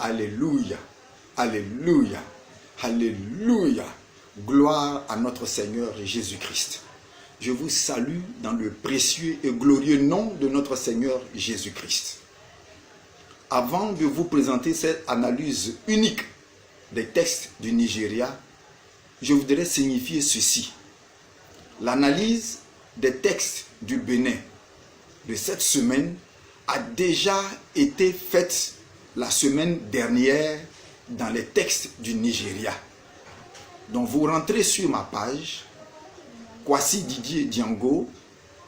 Alléluia, alléluia, alléluia. Gloire à notre Seigneur Jésus-Christ. Je vous salue dans le précieux et glorieux nom de notre Seigneur Jésus-Christ. Avant de vous présenter cette analyse unique des textes du Nigeria, je voudrais signifier ceci. L'analyse des textes du Bénin de cette semaine a déjà été faite la semaine dernière dans les textes du Nigeria. Donc vous rentrez sur ma page, Kwasi Didier Diango,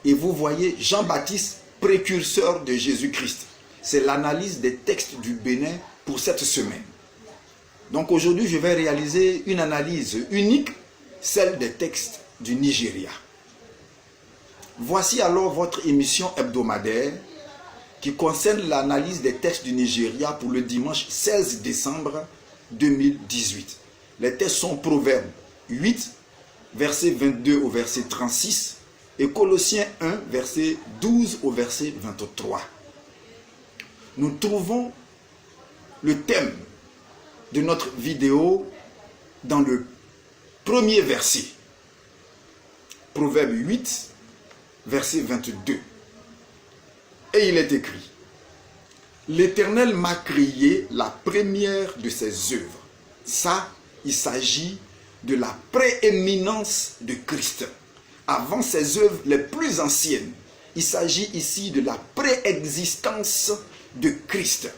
et vous voyez Jean-Baptiste, précurseur de Jésus-Christ. C'est l'analyse des textes du Bénin pour cette semaine. Donc aujourd'hui, je vais réaliser une analyse unique, celle des textes du Nigeria. Voici alors votre émission hebdomadaire qui concerne l'analyse des textes du Nigeria pour le dimanche 16 décembre 2018. Les textes sont Proverbes 8, verset 22 au verset 36 et Colossiens 1, verset 12 au verset 23. Nous trouvons le thème de notre vidéo dans le premier verset. Proverbe 8, verset 22. Et il est écrit: L'Éternel m'a créé la première de ses œuvres. Ça, il s'agit de la prééminence de Christ. Avant ses œuvres les plus anciennes, il s'agit ici de la préexistence de Christ.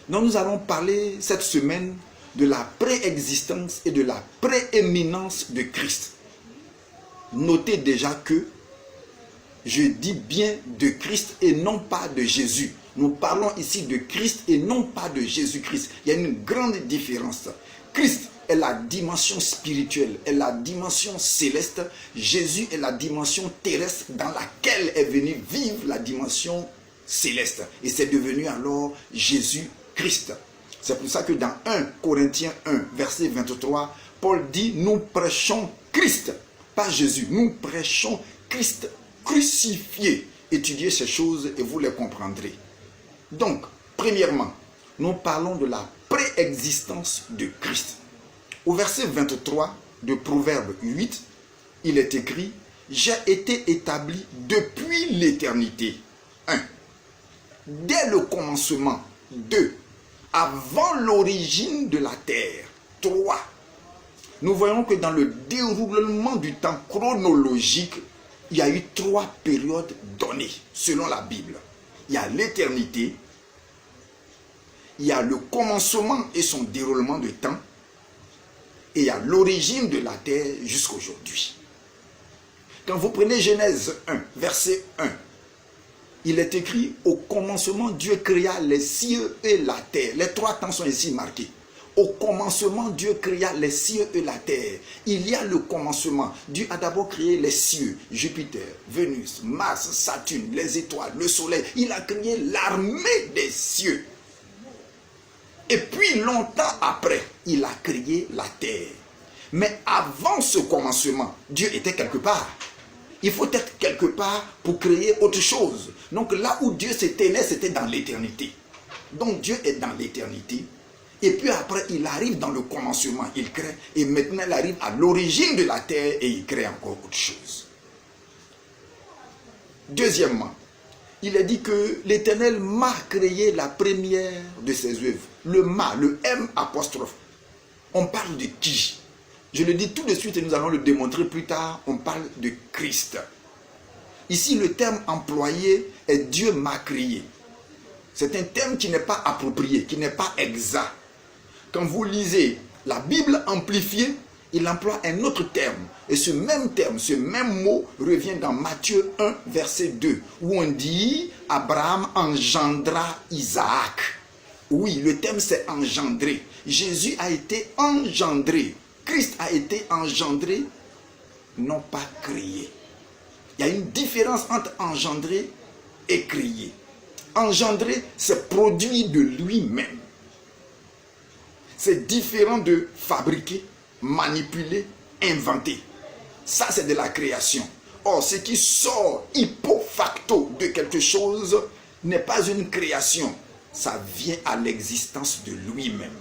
Donc nous allons parler cette semaine de la préexistence et de la prééminence de Christ. Notez déjà que je dis bien de Christ et non pas de Jésus. Nous parlons ici de Christ et non pas de Jésus-Christ. Il y a une grande différence. Christ est la dimension spirituelle, est la dimension céleste. Jésus est la dimension terrestre dans laquelle est venue vivre la dimension céleste. Et c'est devenu alors Jésus-Christ. C'est pour ça que dans 1 Corinthiens 1, verset 23, Paul dit: nous prêchons Christ, pas Jésus. Nous prêchons Christ crucifié. Étudiez ces choses et vous les comprendrez. Donc, premièrement, nous parlons de la préexistence de Christ. Au verset 23 de Proverbe 8, il est écrit: j'ai été établi depuis l'éternité. 1. Dès le commencement. 2. Avant l'origine de la terre. 3. Nous voyons que dans le déroulement du temps chronologique, il y a eu 3 périodes données selon la Bible. Il y a l'éternité, il y a le commencement et son déroulement de temps, et il y a l'origine de la terre jusqu'à aujourd'hui. Quand vous prenez Genèse 1, verset 1, il est écrit: au commencement, Dieu créa les cieux et la terre. Les 3 temps sont ici marqués. Au commencement, Dieu créa les cieux et la terre. Il y a le commencement. Dieu a d'abord créé les cieux, Jupiter, Vénus, Mars, Saturne, les étoiles, le soleil. Il a créé l'armée des cieux. Et puis longtemps après, il a créé la terre. Mais avant ce commencement, Dieu était quelque part. Il faut être quelque part pour créer autre chose. Donc là où Dieu s'était né, c'était dans l'éternité. Donc Dieu est dans l'éternité. Et puis après, il arrive dans le commencement, il crée. Et maintenant, il arrive à l'origine de la terre et il crée encore autre chose. Deuxièmement, il est dit que l'Éternel m'a créé la première de ses œuvres. Le m'a, le M apostrophe. On parle de qui? Je le dis tout de suite et nous allons le démontrer plus tard. On parle de Christ. Ici, le terme employé est Dieu m'a créé. C'est un terme qui n'est pas approprié, qui n'est pas exact. Quand vous lisez la Bible amplifiée, il emploie un autre terme. Et ce même mot revient dans Matthieu 1, verset 2, où on dit Abraham engendra Isaac. Oui, le terme c'est engendré. Jésus a été engendré. Christ a été engendré, non pas créé. Il y a une différence entre engendrer et créer. Engendrer, c'est produit de lui-même. C'est différent de fabriquer, manipuler, inventer. Ça, c'est de la création. Or, ce qui sort ipso facto de quelque chose n'est pas une création. ça vient à l'existence de lui-même.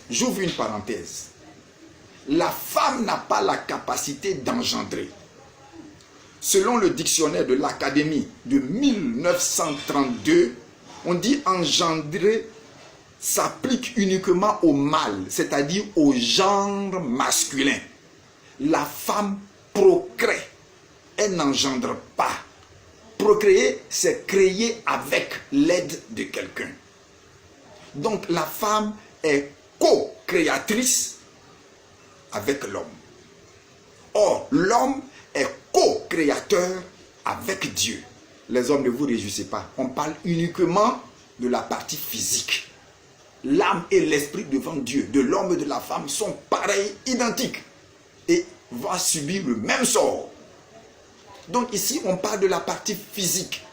J'ouvre une parenthèse. La femme n'a pas la capacité d'engendrer. Selon le dictionnaire de l'Académie de 1932, on dit engendrer s'applique uniquement au mâle, c'est-à-dire au genre masculin. La femme procrée, elle n'engendre pas. Procréer, c'est créer avec l'aide de quelqu'un. Donc la femme est co-créatrice avec l'homme. Or, l'homme est co-créateur avec Dieu. Les hommes, ne vous réjouissez pas. On parle uniquement de la partie physique. L'âme et l'esprit devant Dieu, de l'homme et de la femme, sont pareils, identiques. Et vont subir le même sort. Donc ici, on parle de la partie physique.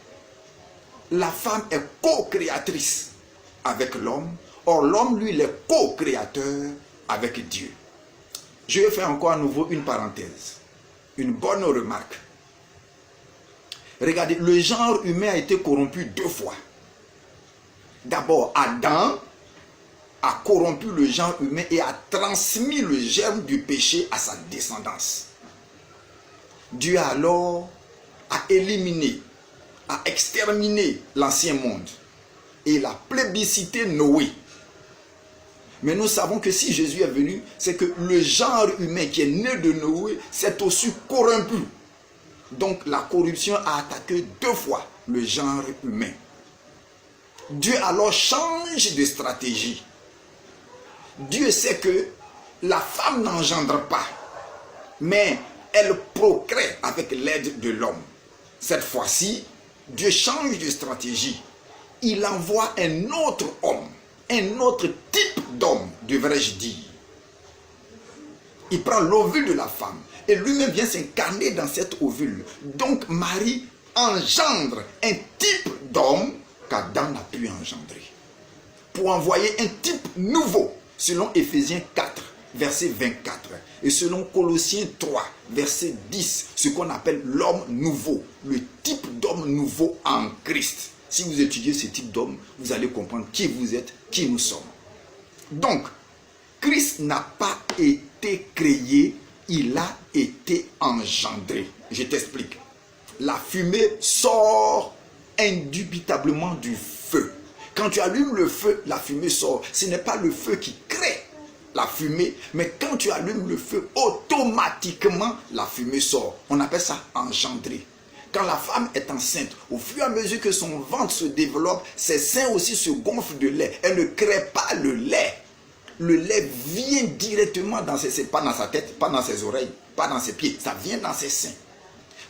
La femme est co-créatrice avec l'homme. Or, l'homme, lui, il est co-créateur avec Dieu. Je vais faire encore à nouveau une parenthèse. Une bonne remarque. Regardez, le genre humain a été corrompu 2 fois. D'abord, Adam a corrompu le genre humain et a transmis le germe du péché à sa descendance. Dieu alors a éliminé, a exterminé l'ancien monde et il a plébiscité Noé. Mais nous savons que si Jésus est venu, c'est que le genre humain qui est né de Noé s'est aussi corrompu. Donc la corruption a attaqué 2 fois le genre humain. Dieu alors change de stratégie. Dieu sait que la femme n'engendre pas, mais elle procrée avec l'aide de l'homme. Cette fois-ci, Dieu change de stratégie. Il envoie un autre homme, un autre type d'homme, devrais-je dire. Il prend l'ovule de la femme et lui-même vient s'incarner dans cet ovule. Donc Marie engendre un type d'homme qu'Adam n'a pu engendrer. Pour envoyer un type nouveau, selon Éphésiens 4, verset 24, et selon Colossiens 3, verset 10, ce qu'on appelle l'homme nouveau, le type d'homme nouveau en Christ. Si vous étudiez ce type d'homme, vous allez comprendre qui vous êtes, qui nous sommes. Donc, Christ n'a pas été créé, il a été engendré. Je t'explique. La fumée sort indubitablement du feu. Quand tu allumes le feu, la fumée sort. Ce n'est pas le feu qui crée la fumée, mais quand tu allumes le feu, automatiquement la fumée sort. On appelle ça engendrer. Quand la femme est enceinte, au fur et à mesure que son ventre se développe, ses seins aussi se gonflent de lait. Elle ne crée pas le lait. Le lait vient directement dans ses seins, pas dans sa tête, pas dans ses oreilles, pas dans ses pieds. Ça vient dans ses seins.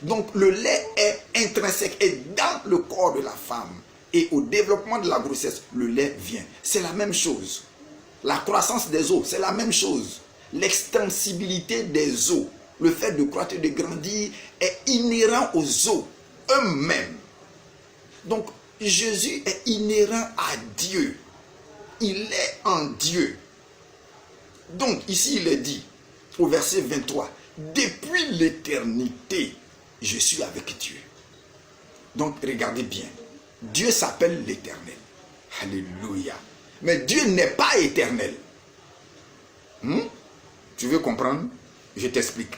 Donc le lait est intrinsèque et dans le corps de la femme. Et au développement de la grossesse, le lait vient. C'est la même chose. La croissance des os, c'est la même chose. L'extensibilité des os, le fait de croître et de grandir est inhérent aux os eux-mêmes. Donc Jésus est inhérent à Dieu. Il est en Dieu. Donc ici il est dit au verset 23, depuis l'éternité, je suis avec Dieu. Donc regardez bien, Dieu s'appelle l'Éternel. Alléluia. Mais Dieu n'est pas éternel. Tu veux comprendre? Je t'explique.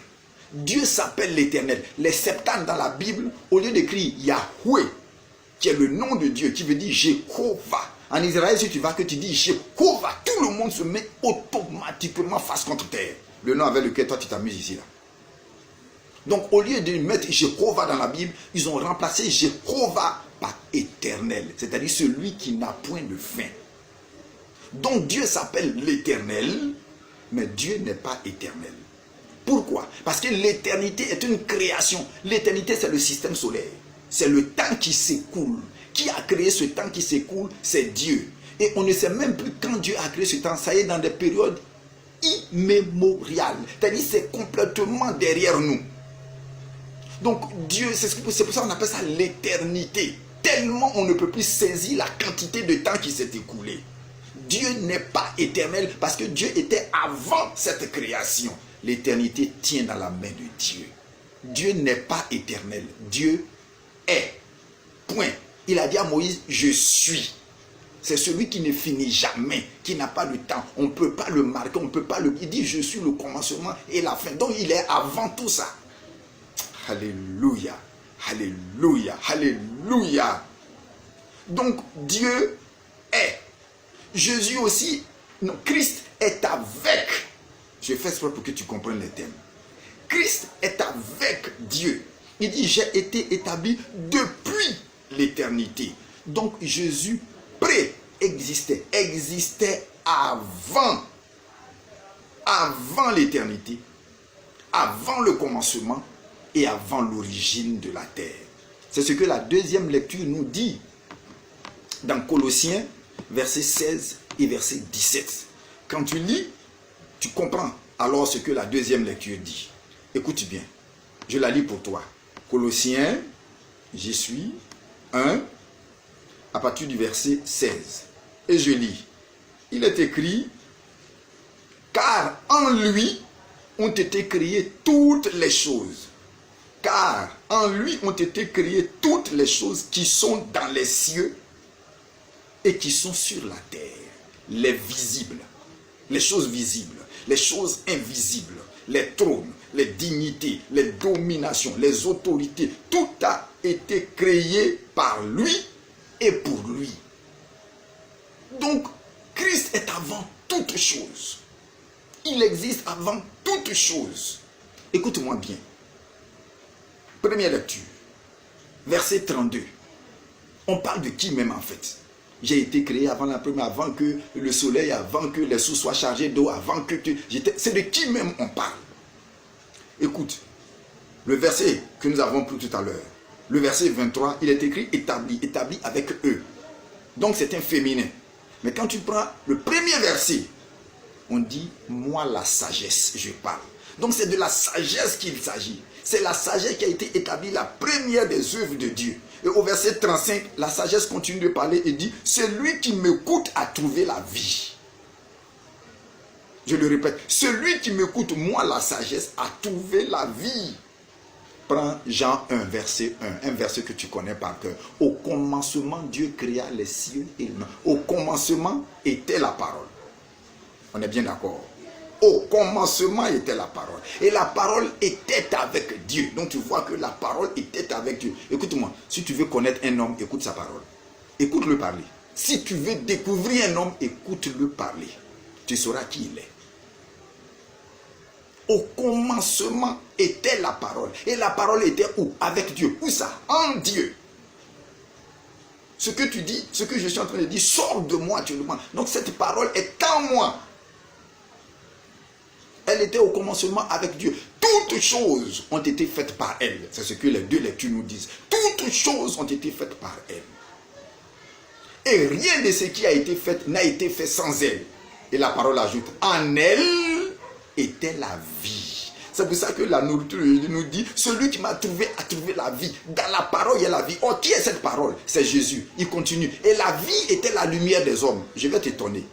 Dieu s'appelle l'Éternel. Les Septante dans la Bible, au lieu d'écrire Yahweh, qui est le nom de Dieu, qui veut dire Jéhovah. En Israël, si tu vas que tu dis Jéhovah, tout le monde se met automatiquement face contre terre. Le nom avec lequel toi tu t'amuses ici là. Donc au lieu de mettre Jéhovah dans la Bible, ils ont remplacé Jéhovah par éternel, c'est-à-dire celui qui n'a point de fin. Donc Dieu s'appelle l'Éternel, mais Dieu n'est pas éternel. Pourquoi? Parce que l'éternité est une création. L'éternité, c'est le système solaire. C'est le temps qui s'écoule. Qui a créé ce temps qui s'écoule? C'est Dieu. Et on ne sait même plus quand Dieu a créé ce temps. Ça y est, dans des périodes immémoriales. C'est-à-dire c'est complètement derrière nous. Donc Dieu, c'est pour ça qu'on appelle ça l'éternité. Tellement on ne peut plus saisir la quantité de temps qui s'est écoulé. Dieu n'est pas éternel parce que Dieu était avant cette création. L'éternité tient dans la main de Dieu. Dieu n'est pas éternel. Dieu est. Point. Il a dit à Moïse, je suis. C'est celui qui ne finit jamais, qui n'a pas le temps. On ne peut pas le marquer, on ne peut pas le... Il dit, je suis le commencement et la fin. Donc, il est avant tout ça. Alléluia, alléluia, alléluia. Donc, Dieu est. Jésus aussi, non, Christ est avec. Je fais ça pour que tu comprennes les termes. Christ est avec Dieu. Il dit, j'ai été établi depuis l'éternité. Donc, Jésus préexistait, existait avant l'éternité, avant le commencement et avant l'origine de la terre. C'est ce que la deuxième lecture nous dit dans Colossiens, verset 16 et verset 17. Quand tu lis, tu comprends alors ce que la deuxième lecture dit. Écoute bien, je la lis pour toi. Colossiens, j'y suis, 1, à partir du verset 16. Et je lis. Il est écrit, car en lui ont été créées toutes les choses. Car en lui ont été créées toutes les choses qui sont dans les cieux et qui sont sur la terre. Les visibles, les choses visibles, les choses invisibles, les trônes, les dignités, les dominations, les autorités. Tout a été créé par lui et pour lui. Donc, Christ est avant toutes choses. Il existe avant toutes choses. Écoute-moi bien. Première lecture, verset 32. On parle de qui même en fait? J'ai été créé avant la première, avant que le soleil, avant que les cieux soient chargés d'eau, avant que c'est de qui même on parle? Écoute, le verset que nous avons pris tout à l'heure, le verset 23, il est écrit établi, établi avec eux. Donc c'est un féminin. Mais quand tu prends le premier verset, on dit, moi la sagesse, je parle. Donc c'est de la sagesse qu'il s'agit. C'est la sagesse qui a été établie, la première des œuvres de Dieu. Et au verset 35, la sagesse continue de parler et dit, celui qui m'écoute a trouvé la vie. Je le répète, celui qui m'écoute, moi la sagesse, a trouvé la vie. Prends Jean 1, verset 1, un verset que tu connais par cœur. Au commencement, Dieu créa les cieux et le monde. Au commencement était la parole. On est bien d'accord? Au commencement était la parole. Et la parole était avec Dieu. Donc tu vois que la parole était avec Dieu. Écoute-moi, si tu veux connaître un homme, écoute sa parole. Écoute-le parler. Si tu veux découvrir un homme, écoute-le parler. Tu sauras qui il est. Au commencement était la parole. Et la parole était où? Avec Dieu. Où ça? En Dieu. Ce que tu dis, ce que je suis en train de dire, sort de moi, tu le vois. Donc cette parole est en moi. Elle était au commencement avec Dieu. Toutes choses ont été faites par elle. C'est ce que les deux lectures nous disent. Toutes choses ont été faites par elle. Et rien de ce qui a été fait n'a été fait sans elle. Et la parole ajoute, en elle était la vie. C'est pour ça que la nourriture nous dit, celui qui m'a trouvé a trouvé la vie. Dans la parole, il y a la vie. Oh, qui est cette parole? C'est Jésus. Il continue. Et la vie était la lumière des hommes. Je vais t'étonner.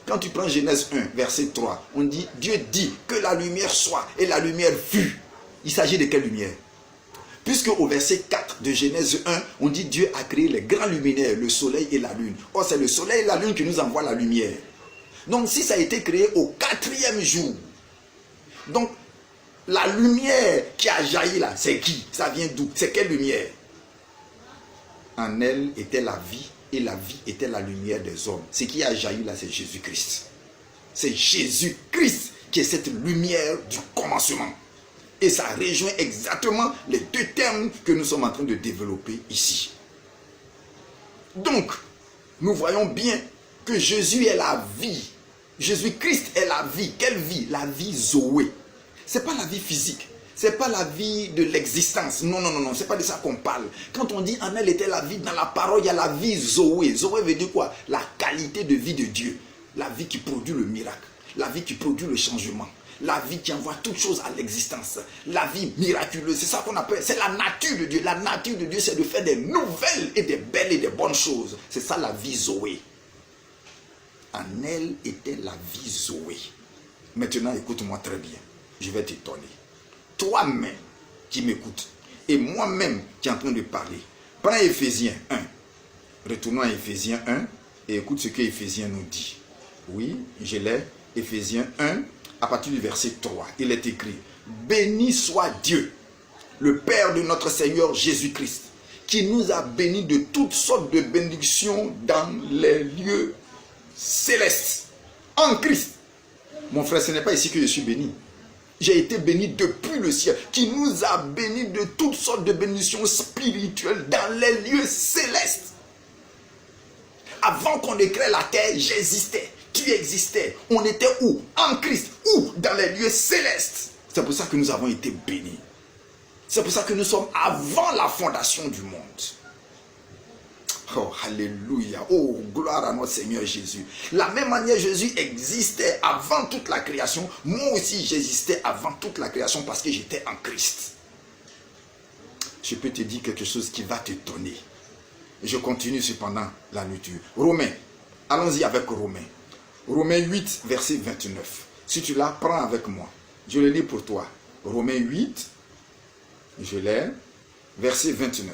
Quand tu prends Genèse 1, verset 3, on dit, Dieu dit que la lumière soit, et la lumière fut. Il s'agit de quelle lumière? Puisque au verset 4 de Genèse 1, on dit Dieu a créé les grands luminaires, le soleil et la lune. Or, c'est le soleil et la lune qui nous envoient la lumière. Donc, si ça a été créé au 4e jour, donc, la lumière qui a jailli là, c'est qui? Ça vient d'où? C'est quelle lumière? En elle était la vie. Et la vie était la lumière des hommes. Ce qui a jailli là, c'est Jésus-Christ. C'est Jésus-Christ qui est cette lumière du commencement. Et ça rejoint exactement les deux termes que nous sommes en train de développer ici. Donc, nous voyons bien que Jésus est la vie. Jésus-Christ est la vie. Quelle vie? La vie Zoé. Ce n'est pas la vie physique. Ce n'est pas la vie de l'existence. Non, non, non, non. Ce n'est pas de ça qu'on parle. Quand on dit en elle était la vie, dans la parole, il y a la vie Zoé. Zoé veut dire quoi? La qualité de vie de Dieu. La vie qui produit le miracle. La vie qui produit le changement. La vie qui envoie toutes choses à l'existence. La vie miraculeuse. C'est ça qu'on appelle. C'est la nature de Dieu. La nature de Dieu, c'est de faire des nouvelles et des belles et des bonnes choses. C'est ça la vie Zoé. En elle était la vie Zoé. Maintenant, écoute-moi très bien. Je vais t'étonner. Toi-même qui m'écoutes et moi-même qui est en train de parler. Prends Éphésiens 1. Retournons à Éphésiens 1, Et écoute ce que Éphésiens nous dit. Oui, je l'ai. Éphésiens 1, à partir du verset 3. Il est écrit, béni soit Dieu, le Père de notre Seigneur Jésus-Christ, qui nous a bénis de toutes sortes de bénédictions dans les lieux célestes, en Christ. Mon frère, ce n'est pas ici que je suis béni. J'ai été béni depuis le ciel, qui nous a bénis de toutes sortes de bénédictions spirituelles dans les lieux célestes. Avant qu'on ait créé la terre, j'existais, tu existais. On était où? En Christ. Où? Dans les lieux célestes. C'est pour ça que nous avons été bénis. C'est pour ça que nous sommes avant la fondation du monde. Oh, alléluia. Oh, gloire à notre Seigneur Jésus. La même manière, Jésus existait avant toute la création. Moi aussi, j'existais avant toute la création parce que j'étais en Christ. Je peux te dire quelque chose qui va t'étonner. Je continue cependant la lecture. Romains. Allons-y avec Romains. Romains 8, verset 29. Si tu la prends avec moi, je le lis pour toi. Romains 8, je l'ai, verset 29.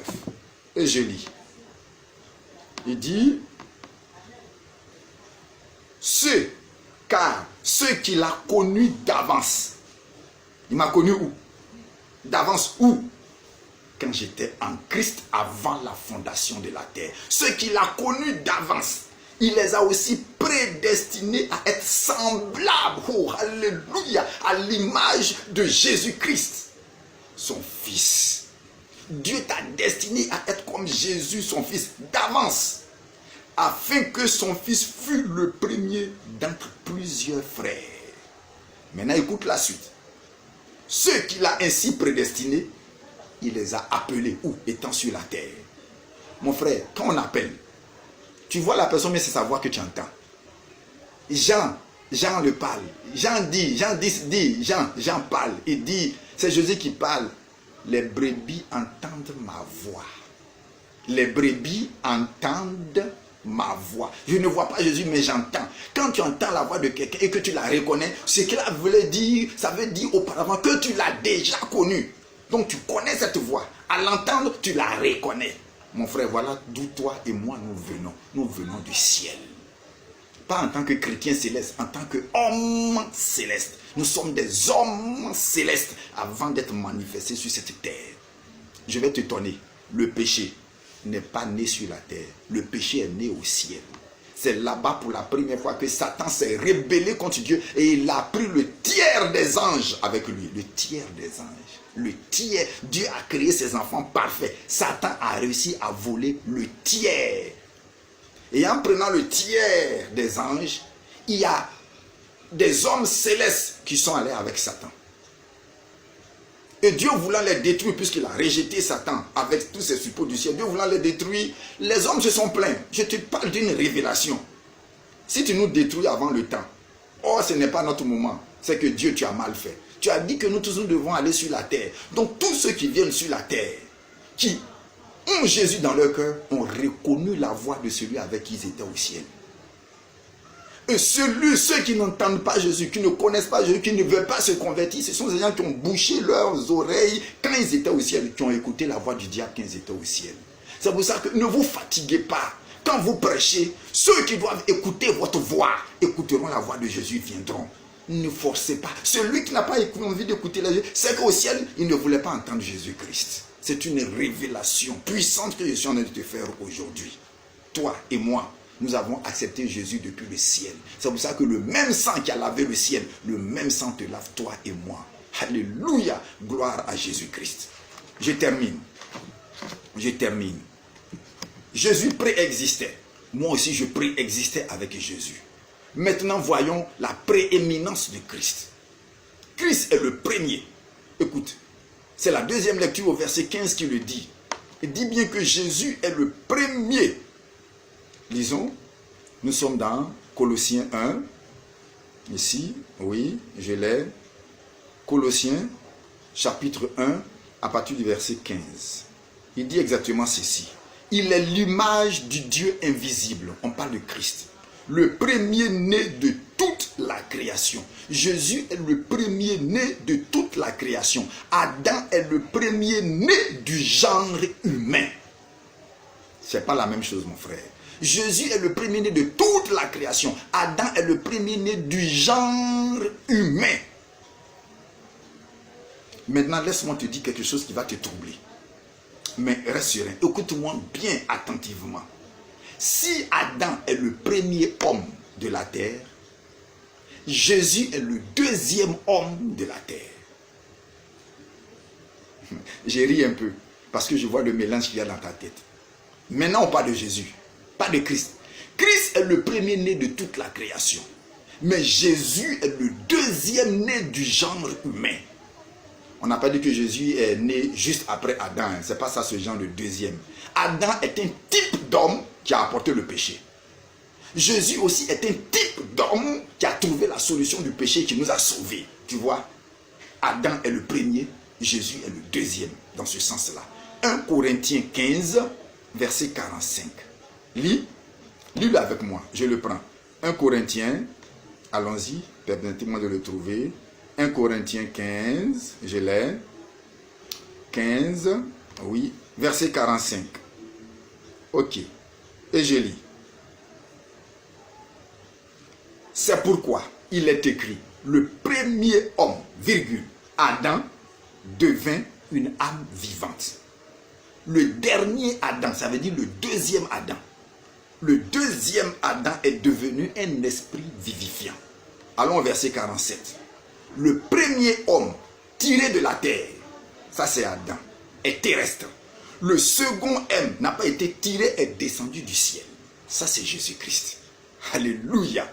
Et je lis. Il dit, car ceux qu'il a connus d'avance. Il m'a connu où? D'avance où? Quand j'étais en Christ avant la fondation de la terre. Ceux qu'il a connus d'avance, il les a aussi prédestinés à être semblables, oh, alléluia, à l'image de Jésus-Christ, son Fils. Dieu t'a destiné à être comme Jésus, son Fils, d'avance, afin que son Fils fût le premier d'entre plusieurs frères. Maintenant, écoute la suite. Ceux qu'il a ainsi prédestinés, il les a appelés, où? Étant sur la terre. Mon frère, quand on appelle, tu vois la personne, mais c'est sa voix que tu entends. Jean le parle. Jean parle. Il dit, c'est Jésus qui parle. Les brebis entendent ma voix. Les brebis entendent ma voix. Je ne vois pas Jésus, mais j'entends. Quand tu entends la voix de quelqu'un et que tu la reconnais, ce qu'il voulait dire, ça veut dire auparavant que tu l'as déjà connu. Donc tu connais cette voix. À l'entendre, tu la reconnais. Mon frère, voilà d'où toi et moi nous venons. Nous venons du ciel. Pas en tant que chrétien céleste, en tant qu'homme céleste. Nous sommes des hommes célestes avant d'être manifestés sur cette terre. Je vais t'étonner. Le péché n'est pas né sur la terre. Le péché est né au ciel. C'est là-bas pour la première fois que Satan s'est rébellé contre Dieu et il a pris le tiers des anges avec lui. Le tiers des anges. Le tiers. Dieu a créé ses enfants parfaits. Satan a réussi à voler le tiers. Et en prenant le tiers des anges, il y a des hommes célestes qui sont allés avec Satan. Et Dieu voulant les détruire, puisqu'il a rejeté Satan avec tous ses suppôts du ciel, Dieu voulant les détruire, les hommes se sont plaints. Je te parle d'une révélation. Si tu nous détruis avant le temps, oh, ce n'est pas notre moment. C'est que Dieu, tu as mal fait. Tu as dit que nous tous nous devons aller sur la terre. Donc tous ceux qui viennent sur la terre, qui ont Jésus dans leur cœur, ont reconnu la voix de celui avec qui ils étaient au ciel. Et ceux qui n'entendent pas Jésus, qui ne connaissent pas Jésus, qui ne veulent pas se convertir, ce sont des gens qui ont bouché leurs oreilles quand ils étaient au ciel, qui ont écouté la voix du diable quand ils étaient au ciel. C'est pour ça que ne vous fatiguez pas. Quand vous prêchez, ceux qui doivent écouter votre voix, écouteront la voix de Jésus, viendront. Ne forcez pas. Celui qui n'a pas envie d'écouter la Jésus, c'est qu'au ciel, il ne voulait pas entendre Jésus-Christ. C'est une révélation puissante que je suis en train de te faire aujourd'hui. Toi et moi, nous avons accepté Jésus depuis le ciel. C'est pour ça que le même sang qui a lavé le ciel, le même sang te lave toi et moi. Alléluia, gloire à Jésus-Christ. Je termine. Jésus préexistait. Moi aussi, je préexistais avec Jésus. Maintenant, voyons la prééminence de Christ. Christ est le premier. Écoute, c'est la deuxième lecture au verset 15 qui le dit. Il dit bien que Jésus est le premier. Lisons, nous sommes dans Colossiens 1. Ici, oui, je l'ai. Colossiens, chapitre 1, à partir du verset 15. Il dit exactement ceci. Il est l'image du Dieu invisible. On parle de Christ. Le premier-né de toute la création. Jésus est le premier-né de toute la création. Adam est le premier-né du genre humain. Ce n'est pas la même chose, mon frère. Jésus est le premier-né de toute la création. Adam est le premier-né du genre humain. Maintenant, laisse-moi te dire quelque chose qui va te troubler. Mais reste serein. Écoute-moi bien attentivement. Si Adam est le premier homme de la terre, Jésus est le deuxième homme de la terre. J'ai ri un peu parce que je vois le mélange qu'il y a dans ta tête. Maintenant, on parle de Jésus, pas de Christ. Christ est le premier-né de toute la création. Mais Jésus est le deuxième-né du genre humain. On n'a pas dit que Jésus est né juste après Adam. Ce n'est pas ça ce genre de deuxième. Adam est un type d'homme qui a apporté le péché. Jésus aussi est un type d'homme qui a trouvé la solution du péché qui nous a sauvés. Tu vois, Adam est le premier, Jésus est le deuxième dans ce sens-là. 1 Corinthiens 15, verset 45. Lis-le avec moi, je le prends. 1 Corinthiens, allons-y, permettez-moi de le trouver. 1 Corinthiens 15, je l'ai. 15, oui, verset 45. Ok, et je lis. C'est pourquoi il est écrit, le premier homme, virgule, Adam, devint une âme vivante. Le dernier Adam, ça veut dire le deuxième Adam. Le deuxième Adam est devenu un esprit vivifiant. Allons au verset 47. Le premier homme tiré de la terre, ça c'est Adam, est terrestre. Le second homme n'a pas été tiré, est descendu du ciel. Ça c'est Jésus-Christ. Alléluia.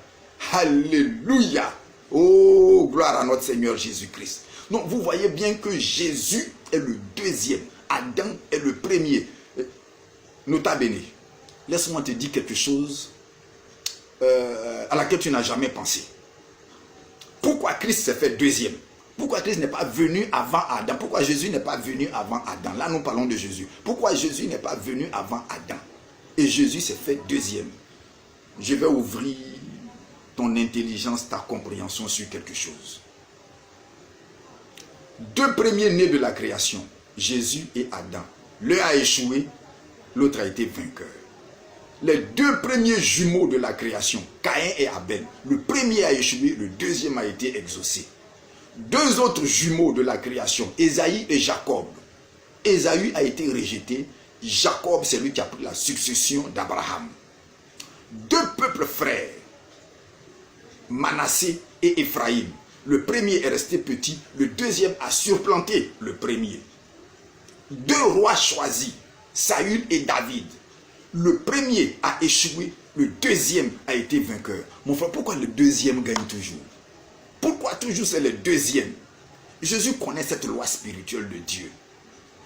Alléluia. Oh, gloire à notre Seigneur Jésus-Christ. Donc vous voyez bien que Jésus est le deuxième. Adam est le premier. Nota bene. Laisse-moi te dire quelque chose à laquelle tu n'as jamais pensé. Pourquoi Christ s'est fait deuxième? Pourquoi Christ n'est pas venu avant Adam? Pourquoi Jésus n'est pas venu avant Adam? Là, nous parlons de Jésus. Pourquoi Jésus n'est pas venu avant Adam? Et Jésus s'est fait deuxième. Je vais ouvrir ton intelligence, ta compréhension sur quelque chose. Deux premiers-nés de la création, Jésus et Adam. L'un a échoué, l'autre a été vainqueur. Les deux premiers jumeaux de la création, Caïn et Abel. Le premier a échoué, le deuxième a été exaucé. Deux autres jumeaux de la création, Ésaïe et Jacob. Ésaü a été rejeté, Jacob c'est lui qui a pris la succession d'Abraham. Deux peuples frères, Manassé et Éphraïm. Le premier est resté petit, le deuxième a surplanté le premier. Deux rois choisis, Saül et David. Le premier a échoué, le deuxième a été vainqueur. Mon frère, pourquoi le deuxième gagne toujours? Pourquoi toujours c'est le deuxième? Jésus connaît cette loi spirituelle de Dieu.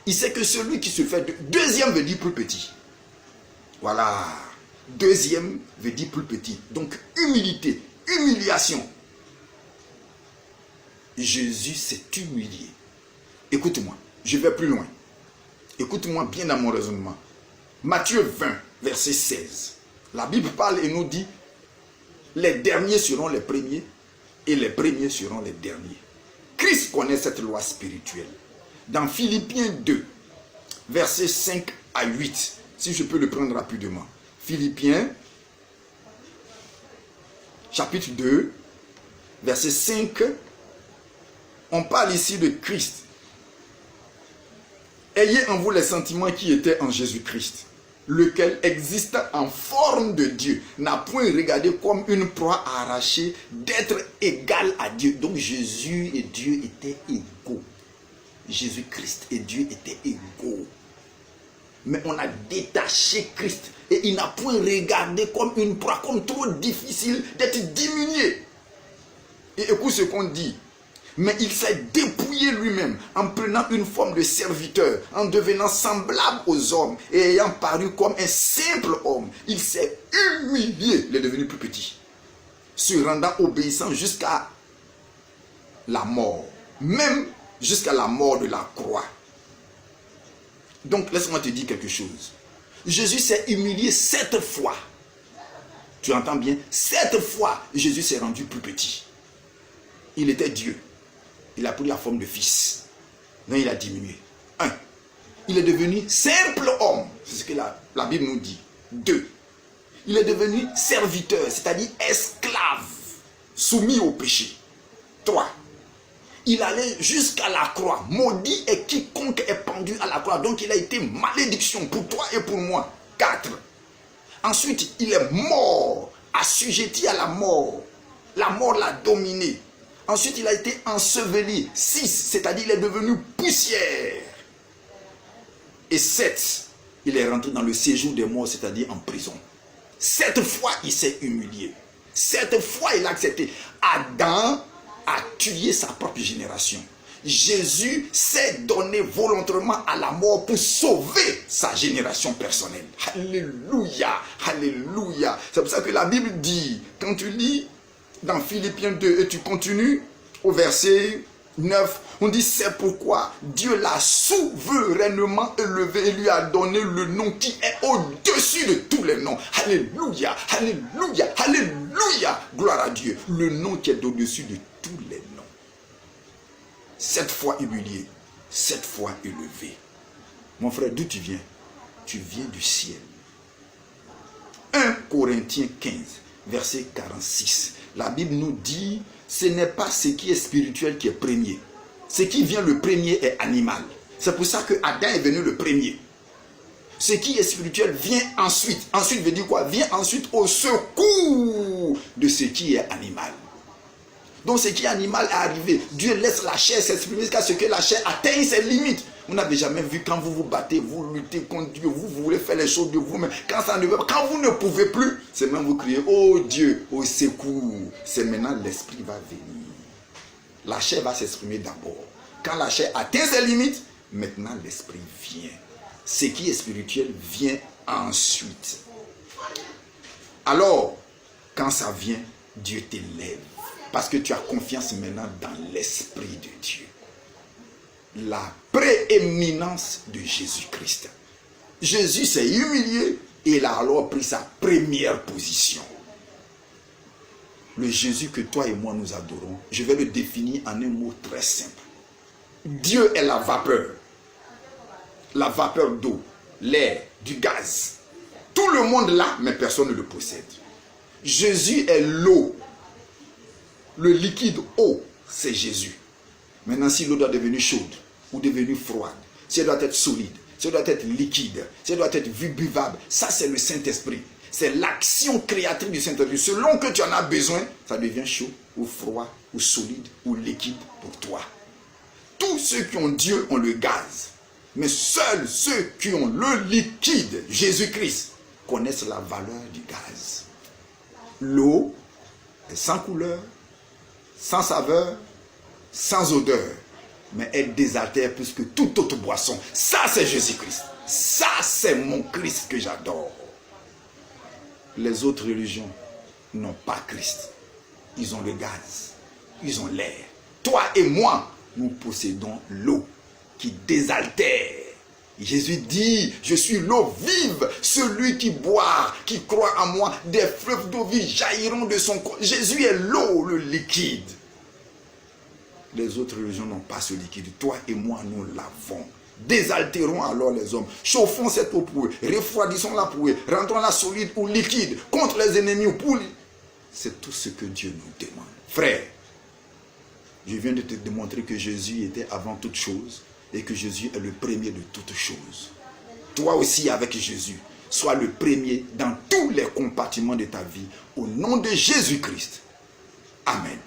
Il sait que celui qui se fait deuxième veut dire plus petit. Voilà. Deuxième veut dire plus petit. Donc humilité, humiliation. Jésus s'est humilié. Écoute-moi, je vais plus loin. Écoute-moi bien dans mon raisonnement. Matthieu 20, verset 16. La Bible parle et nous dit, les derniers seront les premiers et les premiers seront les derniers. Christ connaît cette loi spirituelle. Dans Philippiens 2, versets 5 à 8, si je peux le prendre rapidement. Philippiens, chapitre 2, verset 5, on parle ici de Christ. Ayez en vous les sentiments qui étaient en Jésus-Christ, lequel existe en forme de Dieu, n'a point regardé comme une proie à arracher d'être égal à Dieu. Donc Jésus et Dieu étaient égaux. Jésus-Christ et Dieu étaient égaux. Mais on a détaché Christ et il n'a point regardé comme une proie, comme trop difficile d'être diminué. Et écoute ce qu'on dit. Mais il s'est dépouillé lui-même en prenant une forme de serviteur, en devenant semblable aux hommes et ayant paru comme un simple homme. Il s'est humilié, il est devenu plus petit, se rendant obéissant jusqu'à la mort, même jusqu'à la mort de la croix. Donc laisse-moi te dire quelque chose. Jésus s'est humilié 7 fois. Tu entends bien? 7 fois, Jésus s'est rendu plus petit. Il était Dieu. Il a pris la forme de fils. Donc il a diminué. 1. Il est devenu simple homme. C'est ce que la Bible nous dit. 2. il est devenu serviteur, c'est-à-dire esclave, soumis au péché. 3. Il allait jusqu'à la croix. Maudit est quiconque est pendu à la croix. Donc il a été malédiction pour toi et pour moi. 4. Ensuite, il est mort, assujetti à la mort. La mort l'a dominé. Ensuite, il a été enseveli. 6, c'est-à-dire il est devenu poussière. Et 7, il est rentré dans le séjour des morts, c'est-à-dire en prison. 7 fois, il s'est humilié. 7 fois, il a accepté. Adam a tué sa propre génération. Jésus s'est donné volontairement à la mort pour sauver sa génération personnelle. Alléluia, alléluia. C'est pour ça que la Bible dit, quand tu lis dans Philippiens 2 et tu continues au verset 9, on dit c'est pourquoi Dieu l'a souverainement élevé et lui a donné le nom qui est au-dessus de tous les noms. Alléluia, alléluia, alléluia. Gloire à Dieu. Le nom qui est au-dessus de tous les noms. 7 fois humilié, 7 fois élevé. Mon frère, d'où tu viens? Tu viens du ciel. 1 Corinthiens 15, verset 46. La Bible nous dit, ce n'est pas ce qui est spirituel qui est premier. Ce qui vient le premier est animal. C'est pour ça que Adam est venu le premier. Ce qui est spirituel vient ensuite. Ensuite veut dire quoi? Vient ensuite au secours de ce qui est animal. Donc ce qui est animal est arrivé. Dieu laisse la chair s'exprimer jusqu'à ce que la chair atteigne ses limites. Vous n'avez jamais vu quand vous vous battez, vous luttez contre Dieu, vous voulez faire les choses de vous-même. Quand ça ne veut pas, quand vous ne pouvez plus, c'est même vous criez, oh Dieu, au secours. C'est maintenant l'esprit va venir. La chair va s'exprimer d'abord. Quand la chair atteint ses limites, maintenant l'esprit vient. Ce qui est spirituel vient ensuite. Alors, quand ça vient, Dieu t'élève. Parce que tu as confiance maintenant dans l'Esprit de Dieu. La prééminence de Jésus-Christ. Jésus s'est humilié et il a alors pris sa première position. Le Jésus que toi et moi nous adorons, je vais le définir en un mot très simple. Dieu est la vapeur. La vapeur d'eau, l'air, du gaz. Tout le monde l'a, mais personne ne le possède. Jésus est l'eau. Le liquide eau, c'est Jésus. Maintenant, si l'eau doit devenir chaude ou devenir froide, si elle doit être solide, si elle doit être liquide, si elle doit être buvable, ça c'est le Saint-Esprit. C'est l'action créatrice du Saint-Esprit. Selon que tu en as besoin, ça devient chaud ou froid ou solide ou liquide pour toi. Tous ceux qui ont Dieu ont le gaz. Mais seuls ceux qui ont le liquide, Jésus-Christ, connaissent la valeur du gaz. L'eau est sans couleur, sans saveur, sans odeur, mais elle désaltère plus que toute autre boisson. Ça, c'est Jésus-Christ. Ça, c'est mon Christ que j'adore. Les autres religions n'ont pas Christ. Ils ont le gaz, ils ont l'air. Toi et moi, nous possédons l'eau qui désaltère. Jésus dit, je suis l'eau vive, celui qui boit, qui croit en moi, des fleuves d'eau vive jailliront de son corps. Jésus est l'eau, le liquide. Les autres religions n'ont pas ce liquide. Toi et moi, nous l'avons. Désaltérons alors les hommes. Chauffons cette eau pour eux. Refroidissons-la pour eux. Rendons-la solide ou liquide contre les ennemis ou pour lui. C'est tout ce que Dieu nous demande. Frère, je viens de te démontrer que Jésus était avant toute chose et que Jésus est le premier de toutes choses. Toi aussi avec Jésus, sois le premier dans tous les compartiments de ta vie au nom de Jésus-Christ. Amen.